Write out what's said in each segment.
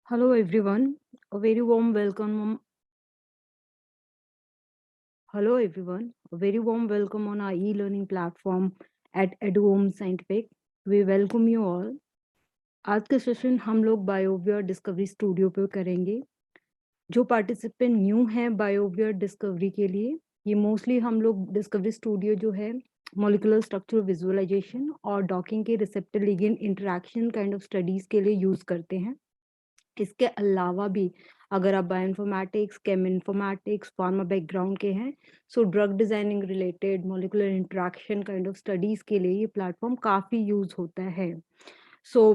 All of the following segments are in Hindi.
Hello everyone, a very warm welcome. Hello everyone, a very warm welcome on our e-learning platform at EduHome Scientific. We welcome you all. आज का सेशन हम लोग बायोवियर डिस्कवरी स्टूडियो पे करेंगे. जो पार्टिसिपेंट न्यू है बायोवियर डिस्कवरी के लिए, ये मोस्टली हम लोग डिस्कवरी स्टूडियो जो है मॉलिक्यूलर स्ट्रक्चर विजुअलाइजेशन और डॉकिंग के receptor ligand interaction kind of studies के लिए यूज करते हैं. इसके अलावा भी अगर आप बायोइन्फॉर्मेटिक्स, केम इन्फॉर्मेटिक्स, फार्मा बैकग्राउंड के हैं, so drug designing related molecular interaction kind of studies के लिए ये प्लेटफॉर्म काफी यूज होता है. सो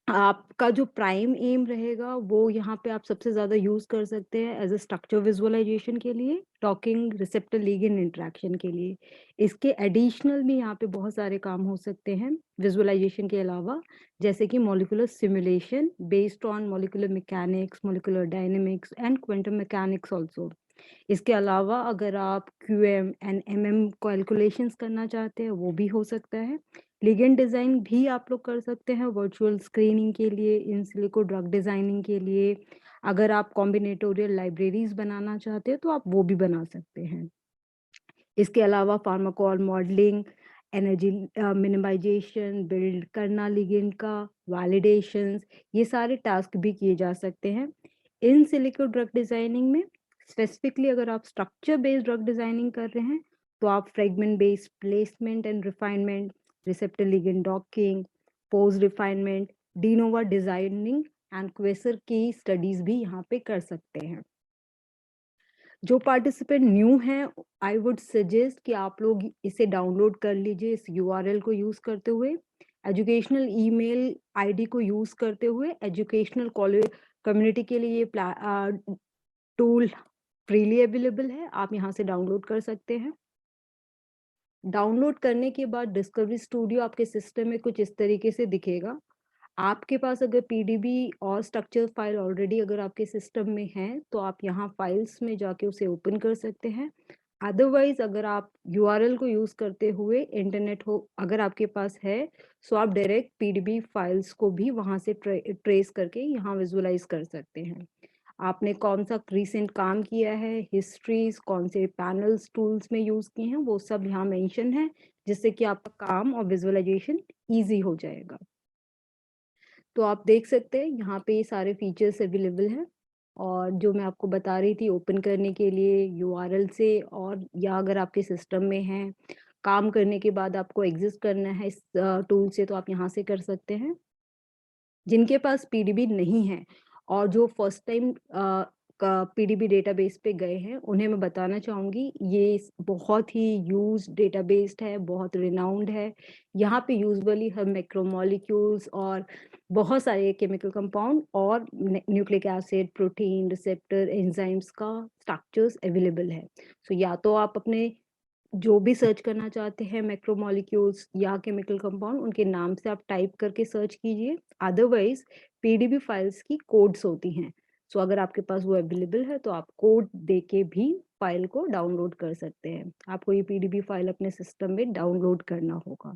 आपका जो प्राइम एम रहेगा वो यहाँ पे आप सबसे ज्यादा यूज कर सकते हैं एज अ स्ट्रक्चर विजुअलाइजेशन के लिए, टॉकिंग रिसेप्टर लिगेंड इंटरेक्शन के लिए. इसके एडिशनल भी यहाँ पे बहुत सारे काम हो सकते हैं विजुअलाइजेशन के अलावा, जैसे कि molecular simulation based on molecular mechanics, molecular dynamics and quantum mechanics also. इसके अलावा अगर आप क्यूएम एंड एमएम कैलकुलेशंस करना चाहते हैं वो भी हो सकता है. लिगेंड डिजाइन भी आप लोग कर सकते हैं वर्चुअल स्क्रीनिंग के लिए, इन सिलिको ड्रग डिजाइनिंग के लिए. अगर आप कॉम्बिनेटोरियल लाइब्रेरीज बनाना चाहते हैं तो आप वो भी बना सकते हैं. इसके अलावा फार्माकोल मॉडलिंग, एनर्जी मिनिमाइजेशन, बिल्ड करना लिगेंड का, वैलिडेशंस, ये सारे टास्क भी किए जा सकते हैं. इन सिलिको ड्रग डिजाइनिंग में स्पेसिफिकली अगर आप स्ट्रक्चर बेस्ड ड्रग डिजाइनिंग कर रहे हैं तो आप fragment based placement and refinement, receptor ligand docking, post refinement, de novo designing and QSAR की स्टडीज भी यहाँ पे कर सकते हैं. जो पार्टिसिपेंट न्यू हैं, आई वुड सजेस्ट कि आप लोग इसे डाउनलोड कर लीजिए इस यूआरएल को यूज करते हुए. एजुकेशनल ईमेल आईडी को यूज करते हुए एजुकेशनल कॉलेज कम्युनिटी के लिए ये टूल फ्रीली अवेलेबल है, आप यहाँ से डाउनलोड कर सकते हैं. डाउनलोड करने के बाद डिस्कवरी स्टूडियो आपके सिस्टम में कुछ इस तरीके से दिखेगा. आपके पास अगर पीडीबी और स्ट्रक्चर फाइल ऑलरेडी अगर आपके सिस्टम में है तो आप यहाँ फाइल्स में जाके उसे ओपन कर सकते हैं. अदरवाइज अगर आप यूआरएल को यूज करते हुए इंटरनेट हो अगर आपके पास है, सो आप डायरेक्ट पीडीबी फाइल्स को भी वहां से ट्रेस करके यहाँ विजुअलाइज कर सकते हैं. आपने कौन सा रिसेंट काम किया है, हिस्ट्रीज कौन से पैनल्स टूल्स में यूज किए हैं, वो सब यहाँ मेंशन है, जिससे कि आपका काम और विजुअलाइजेशन इजी हो जाएगा. तो आप देख सकते हैं यहाँ पे ये सारे फीचर्स अवेलेबल हैं. और जो मैं आपको बता रही थी ओपन करने के लिए यूआरएल से, और या अगर आपके सिस्टम में है, काम करने के बाद आपको एग्जिस्ट करना है इस टूल से, तो आप यहाँ से कर सकते हैं. जिनके पास पीडीबी नहीं है और जो फर्स्ट टाइम का पीडीबी डेटाबेस पे गए हैं, उन्हें मैं बताना चाहूँगी ये बहुत ही यूज डेटाबेस है, बहुत रिनाउंड है. यहाँ पे यूजुअली हम मैक्रोमोलिक्यूल्स और बहुत सारे केमिकल कंपाउंड और nucleic acid, protein, receptor, enzymes का स्ट्रक्चर्स अवेलेबल है. सो या तो आप अपने जो भी सर्च करना चाहते हैं मैक्रोमोलिक्यूल्स या केमिकल कंपाउंड, उनके नाम से आप टाइप करके सर्च कीजिए. अदरवाइज पीडीबी फाइल्स की कोड्स होती हैं, सो अगर आपके पास वो अवेलेबल है तो आप कोड देके भी फाइल को डाउनलोड कर सकते हैं. आपको ये पीडीबी फाइल अपने सिस्टम में डाउनलोड करना होगा.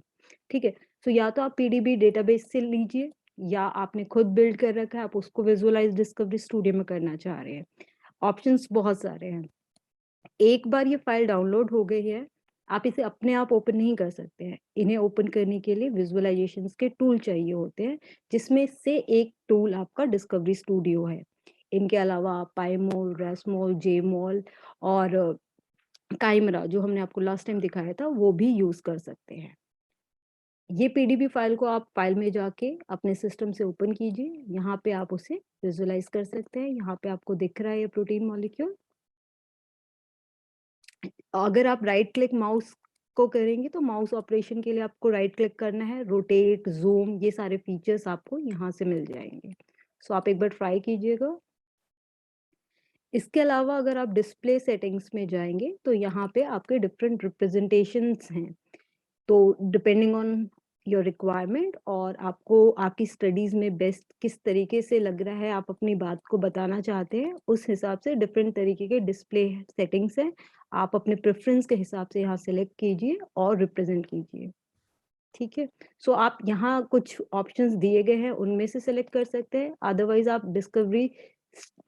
ठीक है, सो या तो आप पीडीबी डेटाबेस से लीजिए, या आपने खुद बिल्ड कर रखा है, आप उसको विजुअलाइज डिस्कवरी स्टूडियो में करना चाह रहे हैं. ऑप्शंस बहुत सारे हैं. एक बार ये फाइल डाउनलोड हो गई है, आप इसे अपने आप ओपन नहीं कर सकते हैं. इन्हें ओपन करने के लिए विजुअलाइजेशंस के टूल चाहिए होते हैं, जिसमें से एक टूल आपका डिस्कवरी स्टूडियो है. इनके अलावा आप पाईमोल, रेसमोल, जेमोल और काइमरा जो हमने आपको लास्ट टाइम दिखाया था वो भी यूज कर सकते हैं. ये पीडीबी फाइल को आप फाइल में जाके अपने सिस्टम से ओपन कीजिए. यहाँ पे आप उसे विजुअलाइज कर सकते हैं. यहाँ पे आपको दिख रहा है ये प्रोटीन मॉलिक्यूल. अगर आप राइट क्लिक माउस को करेंगे तो माउस ऑपरेशन के लिए आपको राइट क्लिक करना है, रोटेट, जूम, ये सारे फीचर्स आपको यहाँ से मिल जाएंगे. सो आप एक बार ट्राई कीजिएगा. इसके अलावा अगर आप डिस्प्ले सेटिंग्स में जाएंगे तो यहाँ पे आपके डिफरेंट रिप्रेजेंटेशंस हैं. तो डिपेंडिंग ऑन योर रिक्वायरमेंट और आपको आपकी स्टडीज में बेस्ट किस तरीके से लग रहा है, आप अपनी बात को बताना चाहते हैं, उस हिसाब से डिफरेंट तरीके के डिस्प्ले सेटिंग्स हैं. आप अपने प्रेफरेंस के हिसाब से यहाँ सेलेक्ट कीजिए और रिप्रेजेंट कीजिए. ठीक है। सो आप यहाँ कुछ ऑप्शंस दिए गए हैं, उनमें से सेलेक्ट कर सकते हैं, अदरवाइज आप डिस्कवरी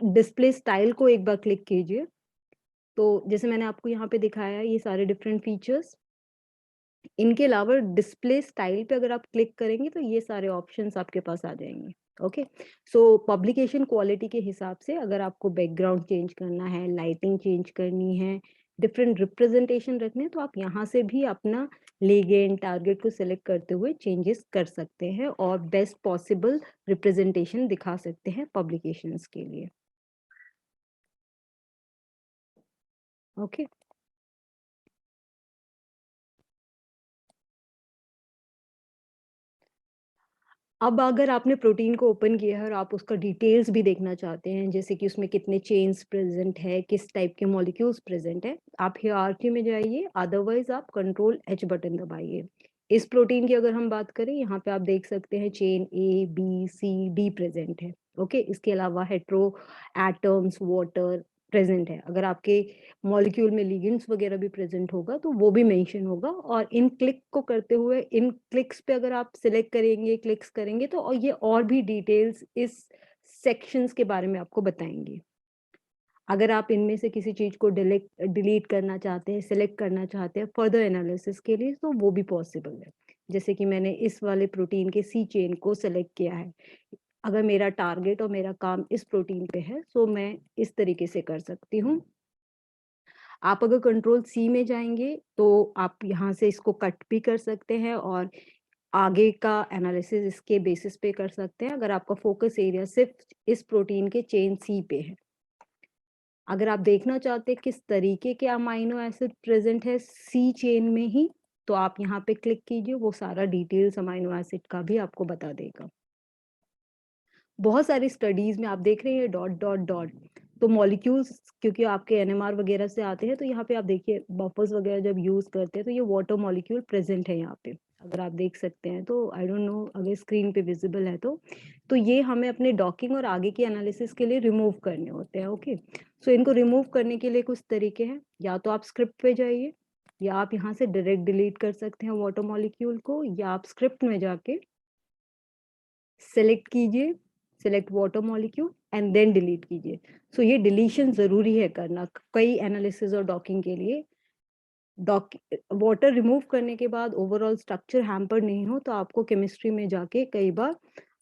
डिस्प्ले स्टाइल को एक बार क्लिक कीजिए। तो जैसे मैंने आपको यहाँ पे दिखाया है ये सारे डिफरेंट फीचर्स। इनके अलावा डिस्प्ले स्टाइल पे अगर आप क्लिक करेंगे तो ये सारे ऑप्शंस आपके पास आ जाएंगे। ओके। सो पब्लिकेशन क्वालिटी के हिसाब से अगर आपको बैकग्राउंड चेंज करना है, लाइटिंग चेंज करनी है, डिफरेंट रिप्रेजेंटेशन रखने हैं, तो आप यहाँ से भी अपना लीगेंड टारगेट को सिलेक्ट करते हुए चेंजेस कर सकते हैं और बेस्ट पॉसिबल रिप्रेजेंटेशन दिखा सकते हैं पब्लिकेशंस के लिए। ओके। अब अगर आपने प्रोटीन को ओपन किया है और आप उसका डिटेल्स भी देखना चाहते हैं, जैसे कि उसमें कितने चेन्स प्रेजेंट है, किस टाइप के मॉलिक्यूल्स प्रेजेंट है, आप हियरार्की में जाइए, अदरवाइज आप कंट्रोल एच बटन दबाइए। इस प्रोटीन की अगर हम बात करें, यहाँ पे आप देख सकते हैं chain A B C D present है। ओके। इसके अलावा हेट्रो एटम्स वाटर प्रेजेंट है। अगर आपके मॉलिक्यूल में लिगेंड्स वगैरह भी प्रेजेंट होगा तो वो भी मेंशन होगा, और इन क्लिक को करते हुए इन क्लिक्स पे अगर आप सिलेक्ट करेंगे, क्लिक्स करेंगे, तो और ये और भी डिटेल्स इस सेक्शंस के बारे में आपको बताएंगे। अगर आप इनमें से किसी चीज को डिलीट करना चाहते हैं, सिलेक्ट करना चाहते हैं फर्दर एनालिसिस के लिए, तो वो भी पॉसिबल है। जैसे कि मैंने इस वाले प्रोटीन के सी चेन को सिलेक्ट किया है। अगर मेरा टारगेट और मेरा काम इस प्रोटीन पे है, तो मैं इस तरीके से कर सकती हूँ। आप अगर कंट्रोल सी में जाएंगे तो आप यहाँ से इसको कट भी कर सकते हैं और आगे का एनालिसिस इसके बेसिस पे कर सकते हैं, अगर आपका फोकस एरिया सिर्फ इस प्रोटीन के चेन सी पे है। अगर आप देखना चाहते हैं किस तरीके के अमाइनो एसिड प्रेजेंट है सी चेन में ही, तो आप यहाँ पे क्लिक कीजिए, वो सारा डिटेल्स अमाइनो एसिड का भी आपको बता देगा। बहुत सारी स्टडीज में आप देख रहे हैं डॉट डॉट डॉट, तो मॉलिक्यूल्स क्योंकि आपके एनएमआर वगैरह से आते हैं, तो यहाँ पे आप देखिए बफर्स वगैरह जब यूज करते हैं तो ये वाटर मॉलिक्यूल प्रेजेंट है यहाँ पे, अगर आप देख सकते हैं तो। आई डोंट नो अगर स्क्रीन पे विजिबल है तो ये हमें अपने डॉकिंग और आगे की एनालिसिस के लिए रिमूव करने होते हैं। ओके। सो इनको रिमूव करने के लिए कुछ तरीके हैं, या तो आप स्क्रिप्ट पे जाइए, या आप यहाँ से डायरेक्ट डिलीट कर सकते हैं वाटर मॉलिक्यूल को, या आप स्क्रिप्ट में जाके सेलेक्ट कीजिए, select water molecule and then delete कीजिए। सो ये डिलीशन जरूरी है करना कई एनालिसिस और डॉकिंग के लिए। डॉक वाटर रिमूव करने के बाद ओवरऑल स्ट्रक्चर हैम्पर नहीं हो, तो आपको केमिस्ट्री में जाके कई बार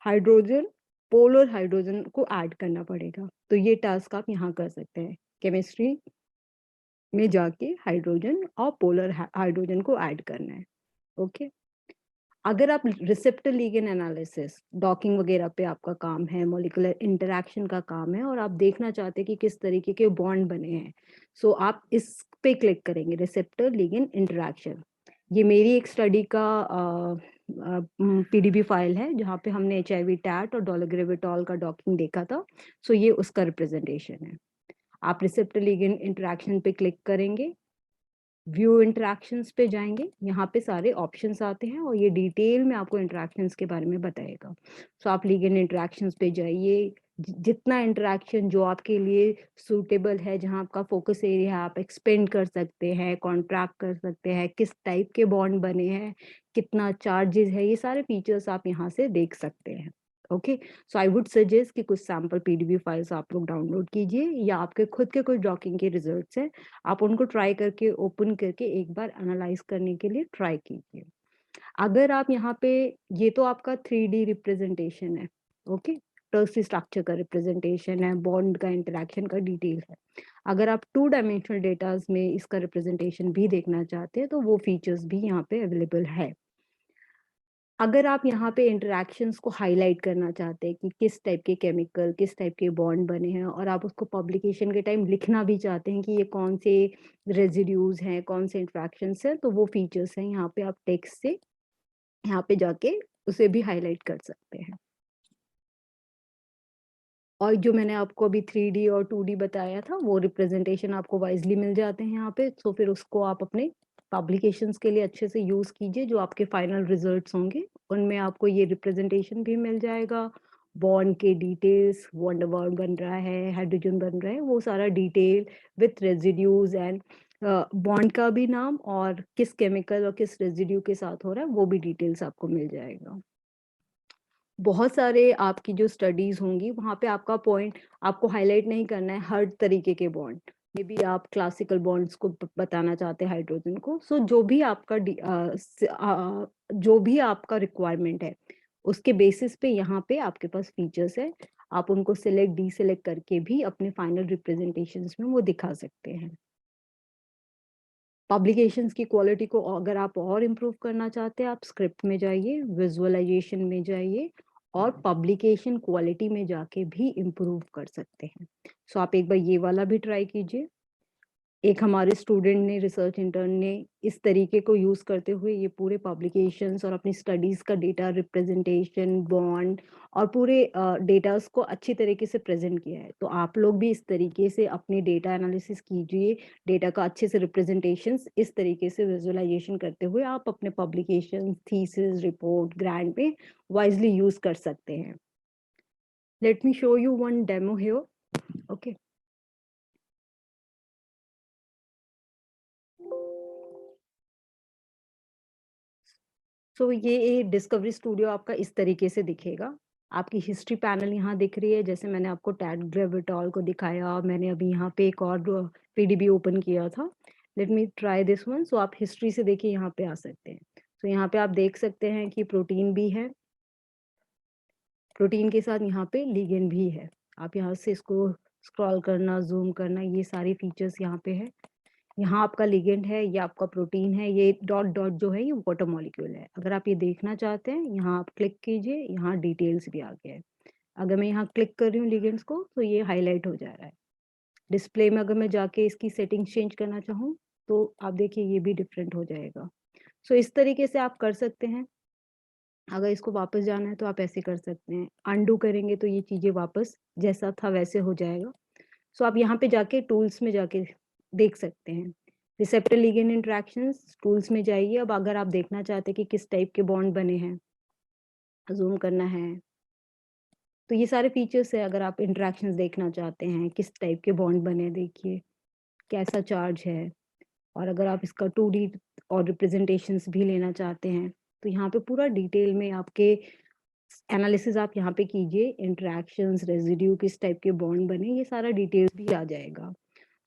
हाइड्रोजन, पोलर हाइड्रोजन को ऐड करना पड़ेगा। तो ये टास्क आप यहाँ कर सकते हैं, केमिस्ट्री में जाके हाइड्रोजन और पोलर हाइड्रोजन को ऐड करना है। ओके। अगर आप रिसेप्टर लिगेंड एनालिसिस डॉकिंग वगैरह पे आपका काम है, मॉलिक्यूलर इंटरैक्शन का काम है, और आप देखना चाहते हैं कि किस तरीके के बॉन्ड बने हैं, सो आप इस पे क्लिक करेंगे, रिसेप्टर लिगेंड इंटरैक्शन। ये मेरी एक स्टडी का पीडीबी फाइल है जहाँ पे हमने HIV टैट और डोलोग्रेविटॉल का डॉकिंग देखा था। सो ये उसका रिप्रेजेंटेशन है। आप रिसेप्टर लिगेंड इंटरैक्शन पे क्लिक करेंगे, व्यू इंटरैक्शंस पे जाएंगे, यहाँ पे सारे ऑप्शंस आते हैं और ये डिटेल में आपको इंटरैक्शंस के बारे में बताएगा। सो आप लिगेंड इंटरैक्शंस पे जाइए, जितना इंटरैक्शन जो आपके लिए सूटेबल है, जहाँ आपका फोकस एरिया है, आप एक्सपेंड कर सकते हैं, कॉन्ट्रैक्ट कर सकते हैं, किस टाइप के बॉन्ड बने हैं, कितना चार्जेस है, ये सारे फीचर्स आप यहाँ से देख सकते हैं। Okay. So I would suggest कि कुछ सैम्पल पीडीबी फाइल्स आप लोग डाउनलोड कीजिए, या आपके खुद के कुछ डॉकिंग के रिजल्ट्स हैं, आप उनको ट्राई करके ओपन करके एक बार एनालाइज करने के लिए ट्राई कीजिए। अगर आप यहाँ पे, ये तो आपका 3D रिप्रेजेंटेशन है। ओके। टर्सरी स्ट्रक्चर का रिप्रेजेंटेशन है, बॉन्ड का इंटरेक्शन का डिटेल है। अगर आप 2 डायमेंशनल डेटाज में इसका रिप्रेजेंटेशन भी देखना चाहते हैं, तो वो फीचर्स भी यहाँ पे अवेलेबल है। अगर आप यहाँ पे इंटरैक्शंस को हाईलाइट करना चाहते हैं कि किस टाइप के केमिकल, किस टाइप के बॉन्ड बने हैं, और आप उसको पब्लिकेशन के टाइम लिखना भी चाहते हैं कि ये कौन से रेजिड्यूज हैं, कौन से इंटरैक्शंस हैं, तो वो फीचर्स हैं यहाँ पे, आप टेक्स्ट से यहाँ पे जाके उसे भी हाईलाइट कर सकते हैं। और जो मैंने आपको अभी 3D और 2D बताया था, वो रिप्रेजेंटेशन आपको वाइजली मिल जाते हैं यहाँ पे, तो फिर उसको आप अपने पब्लिकेशंस के लिए अच्छे से यूज कीजिए। जो आपके फाइनल रिजल्ट्स होंगे उनमें आपको ये रिप्रेजेंटेशन भी मिल जाएगा, बॉन्ड के डिटेल्स, वंडर बॉन्ड बन रहा है, हाइड्रोजन बन रहा है, वो सारा detail with residues and bond का भी नाम और किस केमिकल और किस रेजिड्यू के साथ हो रहा है वो भी डिटेल्स आपको मिल जाएगा। बहुत सारे आपकी जो स्टडीज होंगी वहाँ पे आपका पॉइंट आपको हाईलाइट नहीं करना है हर तरीके के बॉन्ड, मे बी आप क्लासिकल बॉन्ड्स को बताना चाहते हैं हाइड्रोजन को। सो जो भी आपका जो भी आपका रिक्वायरमेंट है उसके बेसिस पे यहाँ पे आपके पास फीचर्स है, आप उनको सिलेक्ट डीसिलेक्ट करके भी अपने फाइनल रिप्रेजेंटेशंस में वो दिखा सकते हैं। पब्लिकेशंस की क्वालिटी को अगर आप और इम्प्रूव करना चाहते हैं आप स्क्रिप्ट में जाइए, विजुअलाइजेशन में जाइए और पब्लिकेशन क्वालिटी में जाके भी इम्प्रूव कर सकते हैं। सो आप एक बार ये वाला भी ट्राई कीजिए। एक हमारे स्टूडेंट ने, रिसर्च इंटर्न ने इस तरीके को यूज करते हुए ये पूरे पब्लिकेशंस और अपनी स्टडीज का डेटा रिप्रेजेंटेशन, बॉन्ड और पूरे डेटास को अच्छी तरीके से प्रेजेंट किया है। तो आप लोग भी इस तरीके से अपनी डेटा एनालिसिस कीजिए, डेटा का अच्छे से रिप्रेजेंटेशंस इस तरीके से विजुअलाइजेशन करते हुए आप अपने पब्लिकेशन, थीसिस, रिपोर्ट, ग्रांट में वाइजली यूज कर सकते हैं। Let me show you one demo here. Okay, so ये डिस्कवरी स्टूडियो आपका इस तरीके से दिखेगा। आपकी हिस्ट्री पैनल यहाँ दिख रही है, जैसे मैंने आपको टैड ग्रेविटॉल को दिखाया, मैंने अभी यहाँ पे एक और पीडीबी ओपन किया था। Let me try this one. So आप हिस्ट्री से देखिए यहाँ पे आ सकते हैं। तो यहाँ पे आप देख सकते हैं कि प्रोटीन भी है, प्रोटीन के साथ यहाँ पे लिगेंड भी है। आप यहाँ से इसको स्क्रॉल करना, जूम करना, ये सारे फीचर्स यहाँ पे है। यहाँ आपका लिगेंड है, ये आपका प्रोटीन है, ये डॉट डॉट जो है ये वाटर मॉलिक्यूल है। अगर आप ये देखना चाहते हैं यहाँ आप क्लिक कीजिए, यहाँ डिटेल्स भी आ गया है। अगर मैं यहाँ क्लिक कर रही हूँ लिगेंड्स को तो ये हाईलाइट हो जा रहा है। डिस्प्ले में अगर मैं जाके इसकी सेटिंग्स चेंज करना चाहूँ तो आप देखिए ये भी डिफरेंट हो जाएगा। सो इस तरीके से आप कर सकते हैं। अगर इसको वापस जाना है तो आप ऐसे कर सकते हैं, अनडू करेंगे तो ये चीज़ें वापस जैसा था वैसे हो जाएगा। सो आप यहाँ पे जाके टूल्स में जाके देख सकते हैं, रिसेप्टर लिगेंड इंटरेक्शंस, टूल्स में जाइए। अब अगर आप देखना चाहते हैं कि किस टाइप के बॉन्ड बने हैं, जूम करना है, तो ये सारे फीचर्स है। अगर आप इंटरेक्शंस देखना चाहते हैं, किस टाइप के बॉन्ड बने, देखिए कैसा चार्ज है। और अगर आप इसका 2D और रिप्रेजेंटेशंस भी लेना चाहते हैं तो यहाँ पे पूरा डिटेल में आपके एनालिसिस आप यहाँ पे कीजिए, इंटरेक्शंस, रेजिड्यू, किस टाइप के बॉन्ड बने, ये सारा डिटेल्स भी आ जाएगा।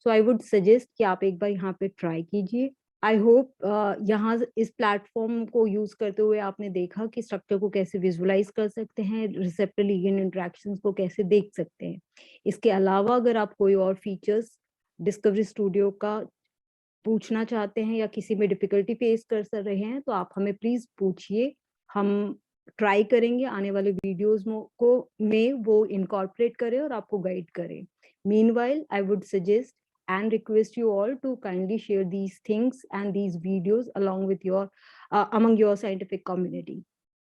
सो आई वुड सजेस्ट कि आप एक बार यहाँ पे ट्राई कीजिए। आई होप यहाँ इस प्लेटफॉर्म को यूज करते हुए आपने देखा कि स्ट्रक्चर को कैसे विजुअलाइज कर सकते हैं, रिसेप्टर लिगेंड इंटरेक्शंस को कैसे देख सकते हैं। इसके अलावा अगर आप कोई और फीचर्स डिस्कवरी स्टूडियो का पूछना चाहते हैं या किसी में डिफिकल्टी फेस कर रहे हैं तो आप हमें प्लीज पूछिए। हम ट्राई करेंगे आने वाले वीडियोस में वो इनकॉर्पोरेट करें और आपको गाइड करें। Meanwhile I would suggest and request you all to kindly share these things and these videos along with your among your scientific community.